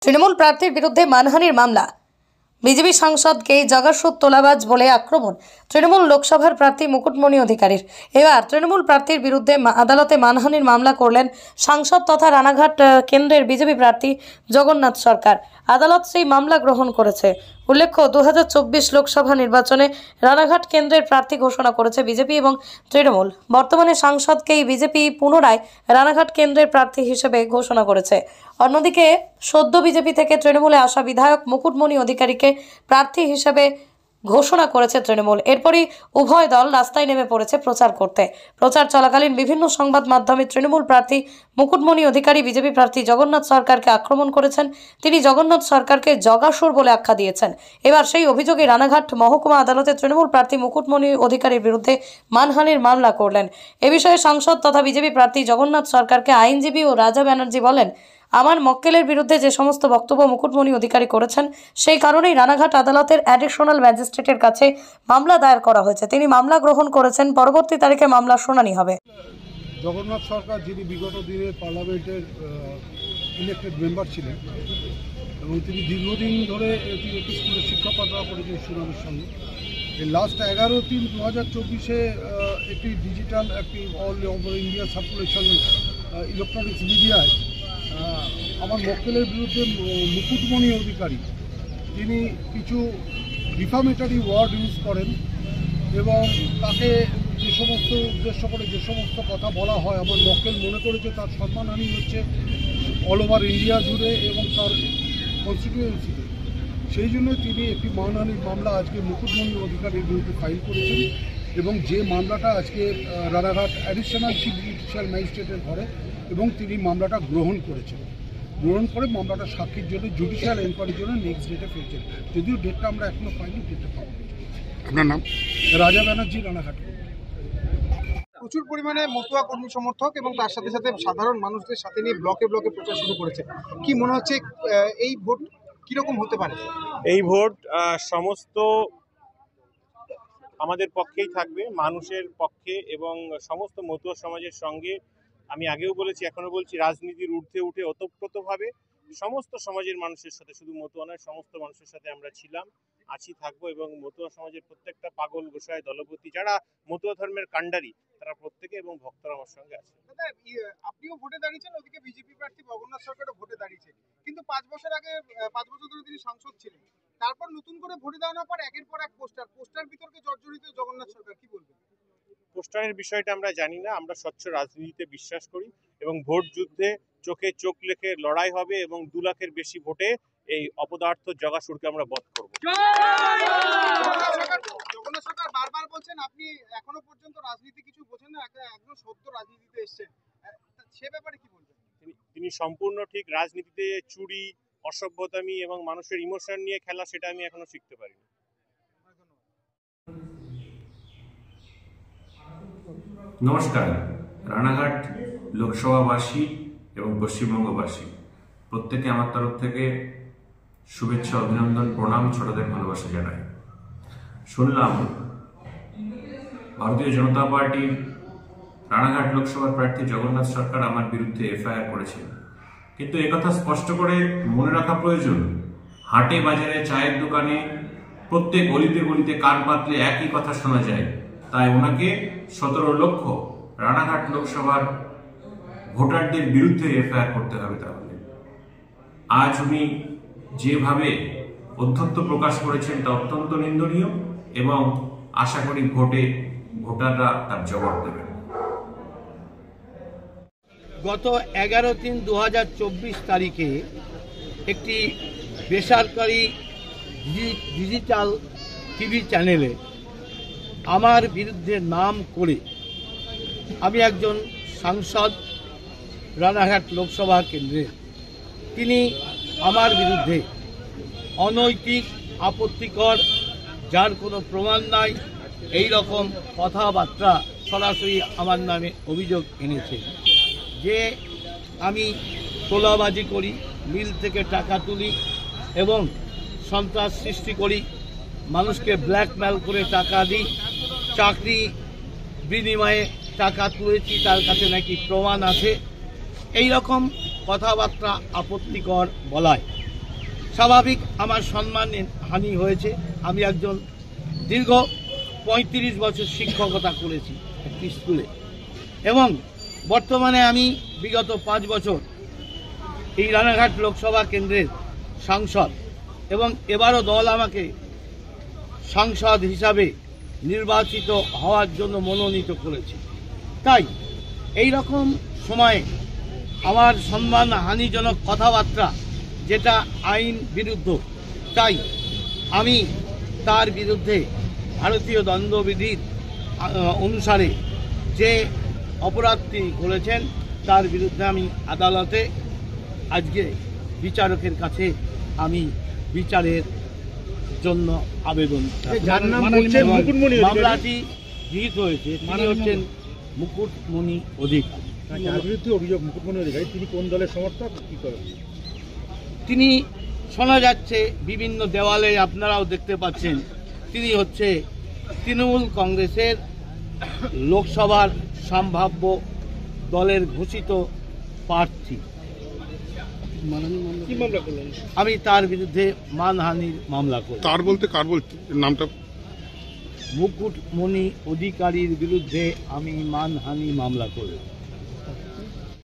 তৃণমূল প্রার্থীর বিরুদ্ধে মানহানির মামলা। বিজেপি সাংসদকে জগাসুর তোলাবাজ বলে আক্রমণ তৃণমূল লোকসভার প্রার্থী মুকুটমণি অধিকারীর। এবার তৃণমূল প্রার্থীর বিরুদ্ধে আদালতে মানহানির মামলা করলেন সাংসদ তথা রানাঘাট কেন্দ্রের বিজেপি প্রার্থী জগন্নাথ সরকার। আদালত সেই মামলা গ্রহণ করেছে। উল্লেখ্য, 2024 লোকসভা নির্বাচনে রানাঘাট কেন্দ্রের প্রার্থী ঘোষণা করেছে বিজেপি এবং তৃণমূল। বর্তমানে সাংসদকেই বিজেপি পুনরায় রানাঘাট কেন্দ্রের প্রার্থী হিসেবে ঘোষণা করেছে। অন্যদিকে সদ্য বিজেপি থেকে তৃণমূলে আসা বিধায়ক মুকুটমণি অধিকারীকে প্রার্থী হিসেবে ঘোষণা করেছে তৃণমূল। এরপরই উভয় দল রাস্তায় নেমে পড়েছে প্রচার করতে। প্রচার চলাকালীন বিভিন্ন সংবাদ মাধ্যমে তৃণমূল প্রার্থী মুকুটমণি অধিকারী বিজেপি প্রার্থী জগন্নাথ সরকারকে আক্রমণ করেছেন। তিনি জগন্নাথ সরকারকে জগাসুর বলে আখ্যা দিয়েছেন। এবার সেই অভিযোগে রানাঘাট মহকুমা আদালতে তৃণমূল প্রার্থী মুকুটমণি অধিকারীর বিরুদ্ধে মানহানির মামলা করলেন। এ বিষয়ে সাংসদ তথা বিজেপি প্রার্থী জগন্নাথ সরকারকে আইনজীবী ও রাজা ব্যানার্জি বলেন, আমার মক্কেলের বিরুদ্ধে যে সমস্ত বক্তব্য মুকুটমণি অধিকারী করেছেন সেই কারণেই রানাঘাট আদালতের অ্যাডিশনাল ম্যাজিস্ট্রেটের কাছে মামলা দায়ের করা হয়েছে। তিনি মামলা গ্রহণ করেছেন। পরবর্তী তারিখে মামলার শুনানি হবে। জগন্নাথ সরকার যিনি বিগত দিনে পার্লামেন্টের ইলেক্টেড মেম্বার ছিলেন এবং তিনি দীর্ঘদিন ধরে একটি স্কুলের শিক্ষকতা করেছেন সুনামের সঙ্গে। এই লাস্ট 11/3/2024 একটি ডিজিটাল একটি all over India circulation electronics মিডিয়ায় আমার মক্কেলের বিরুদ্ধে মুকুটমণি অধিকারী তিনি কিছু ডিফামেটরি ওয়ার্ড ইউজ করেন এবং তাকে যে সমস্ত উদ্দেশ্য করে যে সমস্ত কথা বলা হয়, আমার মক্কেল মনে করেছে তার সম্মানহানি হচ্ছে অল ওভার ইন্ডিয়া জুড়ে এবং তার কনস্টিটিউয়েন্সিতে। সেই জন্য তিনি একটি মানহানির মামলা আজকে মুকুটমণি অধিকারীর বিরুদ্ধে ফাইল করেছেন এবং যে মামলাটা আজকে রানাঘাট অ্যাডিশনাল চিফ জুডিশিয়াল ম্যাজিস্ট্রেটের ঘরে এবং তিনি মামলাটা গ্রহণ করেছেন। গ্রহণ করে মামলাটা সাক্ষীর জন্য জুডিশিয়াল এনকোয়ারির জন্য নেক্সট ডেটে ফেলছেন। যদিও ডেটটা আমরা এখনো পাইনি, ডেটটা পাবো। আপনার নাম? রাজা ব্যানার্জি, রানাঘাট। প্রচুর পরিমাণে মতুয়া কর্মী সমর্থক এবং তার সাথে সাথে সাধারণ মানুষদের সাথে নিয়ে ব্লকে ব্লকে প্রচার শুরু করেছে। কি মনে হচ্ছে এই ভোট কিরকম হতে পারে? এই ভোট সমস্ত আমাদের পক্ষেই থাকবে, মানুষের পক্ষে এবং সমস্ত মতুয়া সমাজের সঙ্গে। আমি আগেও বলেছি, এখনো বলছি, রাজনীতির ঊর্ধ্বে উঠে ওতপ্রোতভাবে সমস্ত সমাজের মানুষের সাথে, শুধু মতুয়া নয় সমস্ত মানুষের সাথে আমরা ছিলাম, আছি, থাকবো। এবং মতুয়া সমাজের প্রত্যেকটা পাগল, গোসাই, দলপতি, যারা মতুয়া ধর্মের কাণ্ডারি, তারা প্রত্যেকে এবং ভক্তরা আমার সঙ্গে আছে। আপনিও ভোটে দাঁড়িয়েছেন, ওদিকে বিজেপি প্রার্থী জগন্নাথ সরকারও ভোটে দাঁড়িয়েছে, কিন্তু 5 বছর আগে 5 বছর ধরে তিনি সাংসদ ছিলেন। তারপর নতুন করে ভোটে দাঁড়ানোর পর একের পর এক পোস্টার বিতর্কে জর্জরিত জগন্নাথ সরকার, কি বলবেন? পোস্টারের বিষয়টা আমরা জানি না। আমরা স্বচ্ছ রাজনীতিতে বিশ্বাস করি এবং ভোট যুদ্ধে চোখে চোখ রেখে লড়াই হবে এবং 2 লাখের বেশি ভোটে এই অপদার্থ জগাসুরকে আমরা বধ করব। জগন্নাথ সরকার বারবার বলছেন আপনি এখনো পর্যন্ত রাজনীতি কিছু বোঝেন না, একদম সদ্য রাজনীতিতে এসেছেন, সে ব্যাপারে কি বলবেন? তিনি সম্পূর্ণ ঠিক। রাজনীতিতে চুরি, অসভ্যতামি এবং মানুষের ইমোশন নিয়ে খেলা, সেটা আমি এখনো শিখতে পারিনি। নমস্কার। রানাঘাট লোকসভাবাসী এবং পশ্চিমবঙ্গবাসী প্রত্যেকে আমার তরফ থেকে শুভেচ্ছা, অভিনন্দন, প্রণাম, ছোটদের ভালোবাসা জানাই। শুনলাম ভারতীয় জনতা পার্টির রানাঘাট লোকসভার প্রার্থী জগন্নাথ সরকার আমার বিরুদ্ধে এফআইআর করেছেন, কিন্তু একথা স্পষ্ট করে মনে রাখা প্রয়োজন, হাটে বাজারে, চায়ের দোকানে, প্রত্যেক গলিতে গলিতে কান পাতলে একই কথা শোনা যায়। তাই ওনাকে 17 লক্ষ রানাঘাট লোকসভার ভোটারদের বিরুদ্ধে এফআইআর করতে হবে। তাহলে আজ উনি যেভাবে অধ্যত্ব প্রকাশ করেছেন তা অত্যন্ত নিন্দনীয় এবং আশা করি ভোটাররা তার জবাব দেবেন। গত 11/3/2024 তারিখে একটি বেসরকারি ডিজিটাল টিভি চ্যানেলে আমার বিরুদ্ধে নাম করে, আমি একজন সাংসদ রানাঘাট লোকসভা কেন্দ্রের, তিনি আমার বিরুদ্ধে অনৈতিক, আপত্তিকর, যার কোনো প্রমাণ নাই, এই রকম কথাবার্তা সরাসরি আমার নামে অভিযোগ এনেছে যে আমি তোলাবাজি করি, মিল থেকে টাকা তুলি এবং সন্ত্রাস সৃষ্টি করি, মানুষকে ব্ল্যাকমেল করে টাকা দিই, চাকরি বিনিময়ে টাকা তুলেছি, তার কাছে নাকি প্রমাণ আছে, এই রকম কথাবার্তা আপত্তিকর বলায় স্বাভাবিক আমার সম্মান হানি হয়েছে। আমি একজন দীর্ঘ 35 বছর শিক্ষকতা করেছি একটি স্কুলে, এবং বর্তমানে আমি বিগত 5 বছর এই রানাঘাট লোকসভা কেন্দ্রের সাংসদ, এবং এবারও দল আমাকে সাংসদ হিসাবে নির্বাচিত হওয়ার জন্য মনোনীত করেছে। তাই এই রকম সময়ে আমার সম্মান হানিজনক কথাবার্তা যেটা আইন বিরুদ্ধ, তাই আমি তার বিরুদ্ধে ভারতীয় দণ্ডবিধির অনুসারে যে অপরাধটি করেছেন তার বিরুদ্ধে আমি আদালতে আজকে বিচারকের কাছে আমি বিচারের জন্য আবেদন, মামলাটি গৃহীত হয়েছে। তিনি হচ্ছেন মুকুটমণি অধিকারী। অভিযোগ মুকুটমণি অধিকারী, তিনি কোন দলের সমর্থক, কি করেন? তিনি শোনা যাচ্ছে বিভিন্ন দেওয়ালে, আপনারাও দেখতে পাচ্ছেন, তিনি হচ্ছে তৃণমূল কংগ্রেসের লোকসভার সম্ভাব্য দলের ঘোষিত প্রার্থী। কি মামলা করলেন? আমি তার বিরুদ্ধে মানহানির মামলা করি। তার বলতে কার বলতে নামটা? মুকুটমণি অধিকারীর বিরুদ্ধে আমি মানহানি মামলা করি।